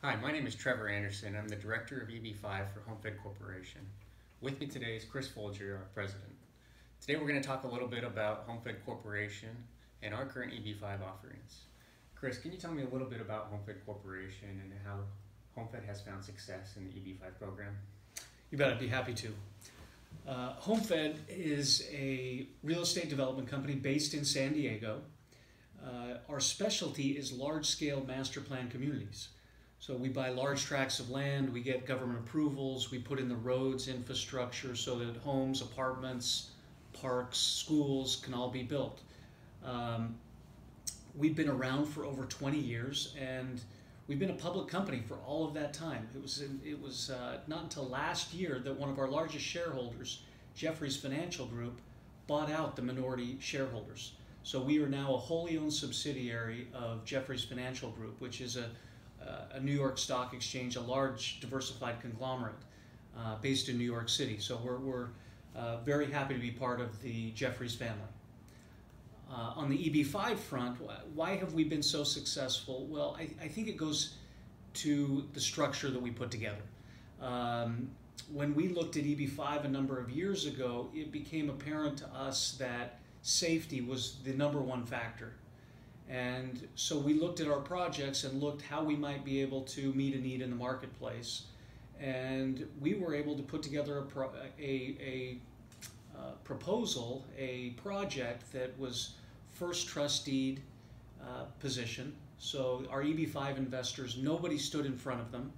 Hi, my name is Trevor Anderson. I'm the Director of EB5 for HomeFed Corporation. With me today is Chris Folger, our President. Today we're going to talk a little bit about HomeFed Corporation and our current EB5 offerings. Chris, can you tell me a little bit about HomeFed Corporation and how HomeFed has found success in the EB5 program? You bet, I'd be happy to. HomeFed is a real estate development company based in San Diego. Our specialty is large-scale master plan communities. So we buy large tracts of land, we get government approvals, we put in the roads, infrastructure so that homes, apartments, parks, schools can all be built. We've been around for over 20 years and we've been a public company for all of that time. It was not until last year that one of our largest shareholders, Jefferies Financial Group, bought out the minority shareholders. So we are now a wholly owned subsidiary of Jefferies Financial Group, which is a New York Stock Exchange, a large diversified conglomerate based in New York City. So we're very happy to be part of the Jefferies family. On the EB5 front, why have we been so successful? Well, I think it goes to the structure that we put together. When we looked at EB5 a number of years ago, it became apparent to us that safety was the #1 factor. And so we looked at our projects and looked how we might be able to meet a need in the marketplace. And we were able to put together a proposal, a project that was first trust deed position. So our EB5 investors, nobody stood in front of them.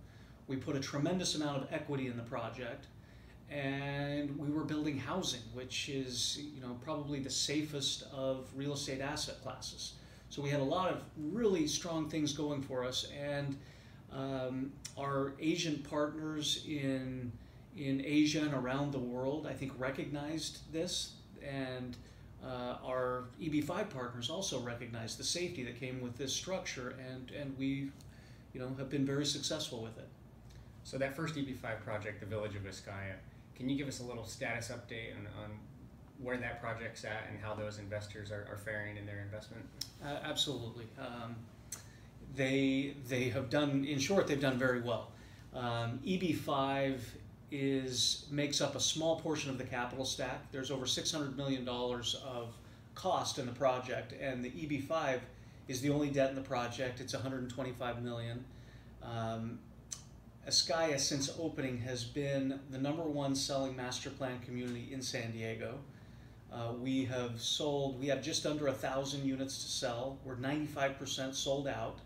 We put a tremendous amount of equity in the project. And we were building housing, which is probably the safest of real estate asset classes. So we had a lot of really strong things going for us, and our Asian partners in Asia and around the world, I think, recognized this, and our EB5 partners also recognized the safety that came with this structure, and we have been very successful with it. So that first EB5 project, the Village of Vizcaya, can you give us a little status update on where that project's at and how those investors are faring in their investment? Absolutely. They have done, in short, they've done very well. EB5 makes up a small portion of the capital stack. There's over $600 million of cost in the project, and the EB5 is the only debt in the project. It's $125 million. Vizcaya, since opening, has been the #1 selling master plan community in San Diego. We have just under 1,000 units to sell. We're 95% sold out.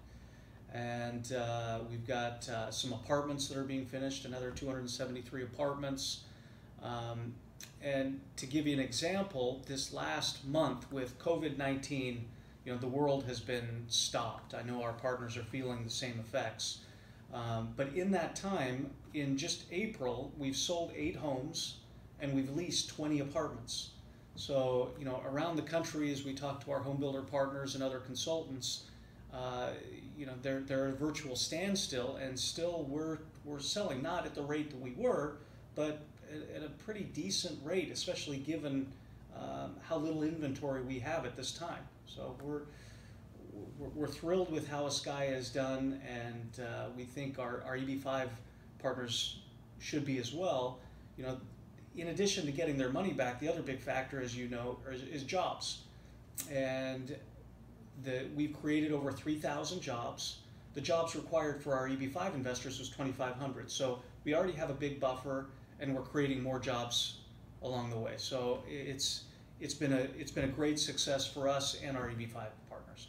And we've got some apartments that are being finished, another 273 apartments. And to give you an example, this last month with COVID-19, the world has been stopped. I know our partners are feeling the same effects. But in that time, in just April, we've sold 8 homes and we've leased 20 apartments. So, around the country, as we talk to our home builder partners and other consultants, they're at a virtual standstill, and still we're selling, not at the rate that we were, but at a pretty decent rate, especially given how little inventory we have at this time. So we're thrilled with how Vizcaya has done, and we think our EB5 partners should be as well. In addition to getting their money back, the other big factor, as you know, is jobs. And we've created over 3,000 jobs. The jobs required for our EB5 investors was 2,500. So we already have a big buffer, and we're creating more jobs along the way. So it's been a great success for us and our EB5 partners.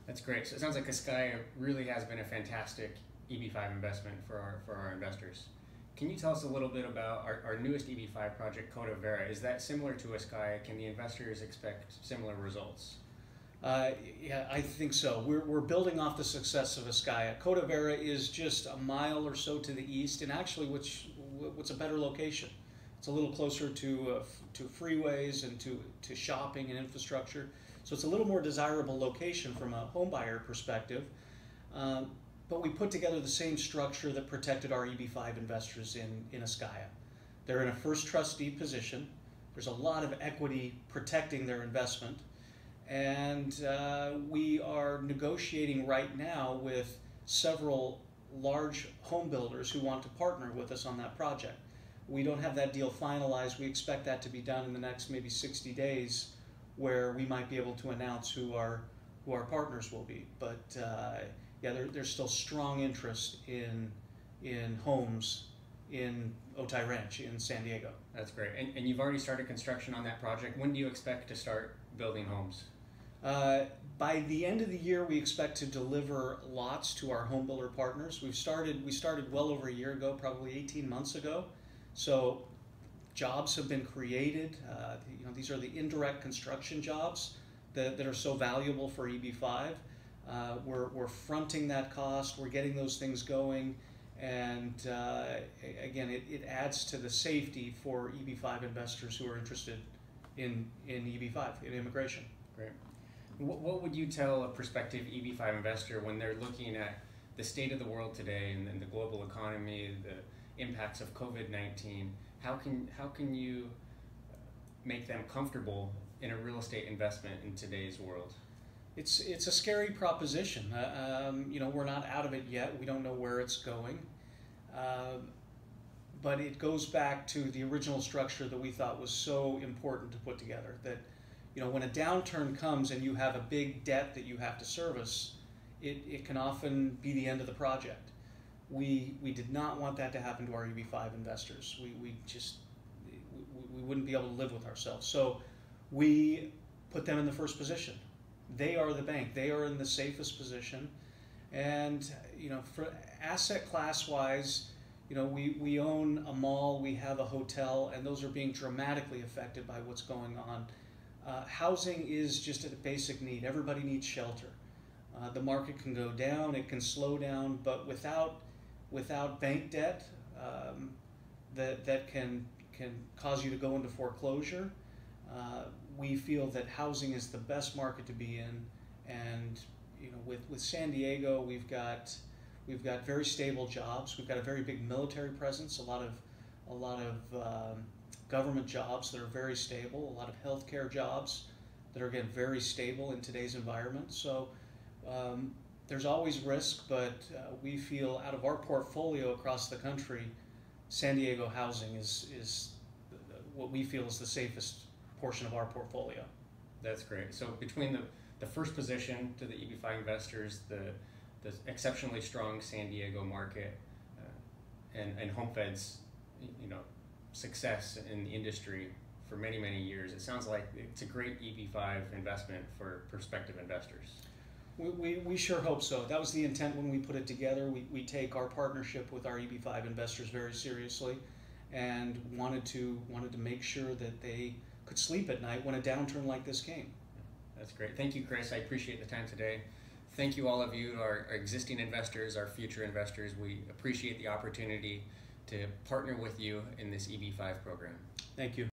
That's great. So it sounds like Vizcaya really has been a fantastic EB5 investment for our investors. Can you tell us a little bit about our newest EB5 project, Cota Vera? Is that similar to Vizcaya? Can the investors expect similar results? Yeah, I think so. We're building off the success of Vizcaya. Cota Vera is just a mile or so to the east, and actually, what's a better location? It's a little closer to freeways and to shopping and infrastructure. So it's a little more desirable location from a home buyer perspective. But we put together the same structure that protected our EB5 investors in Vizcaya. They're in a first trustee position. There's a lot of equity protecting their investment. And we are negotiating right now with several large home builders who want to partner with us on that project. We don't have that deal finalized. We expect that to be done in the next maybe 60 days, where we might be able to announce who our partners will be. But yeah, there's still strong interest in homes in Otay Ranch in San Diego. That's great. And you've already started construction on that project. When do you expect to start building homes? By the end of the year, we expect to deliver lots to our home builder partners. We started well over a year ago, probably 18 months ago. So jobs have been created. These are the indirect construction jobs that are so valuable for EB5. We're fronting that cost. We're getting those things going. And again, it adds to the safety for EB5 investors who are interested in EB5, in immigration. Great. What would you tell a prospective EB5 investor when they're looking at the state of the world today and the global economy, the impacts of COVID-19? How can you make them comfortable in a real estate investment in today's world? It's a scary proposition. We're not out of it yet. We don't know where it's going. But it goes back to the original structure that we thought was so important to put together, that when a downturn comes and you have a big debt that you have to service, it can often be the end of the project. We did not want that to happen to our EB5 investors. We wouldn't be able to live with ourselves. So we put them in the first position. They are the bank. They are in the safest position. And for asset class wise, we own a mall, we have a hotel, and those are being dramatically affected by what's going on. Housing is just a basic need. Everybody needs shelter. The market can go down, it can slow down, but without bank debt that can cause you to go into foreclosure, we feel that housing is the best market to be in. And with San Diego, we've got very stable jobs. We've got a very big military presence, a lot of government jobs that are very stable, a lot of healthcare jobs that are, again, very stable in today's environment. So there's always risk, but we feel out of our portfolio across the country, San Diego housing is what we feel is the safest portion of our portfolio. That's great. So between the first position to the EB5 investors, the exceptionally strong San Diego market, and HomeFed's success in the industry for many, many years, it sounds like it's a great EB5 investment for prospective investors. We sure hope so. That was the intent when we put it together. We take our partnership with our EB5 investors very seriously, and wanted to make sure that they could sleep at night when a downturn like this came. That's great. Thank you, Chris. I appreciate the time today. Thank you, all of you, our existing investors, our future investors. We appreciate the opportunity to partner with you in this EB5 program. Thank you.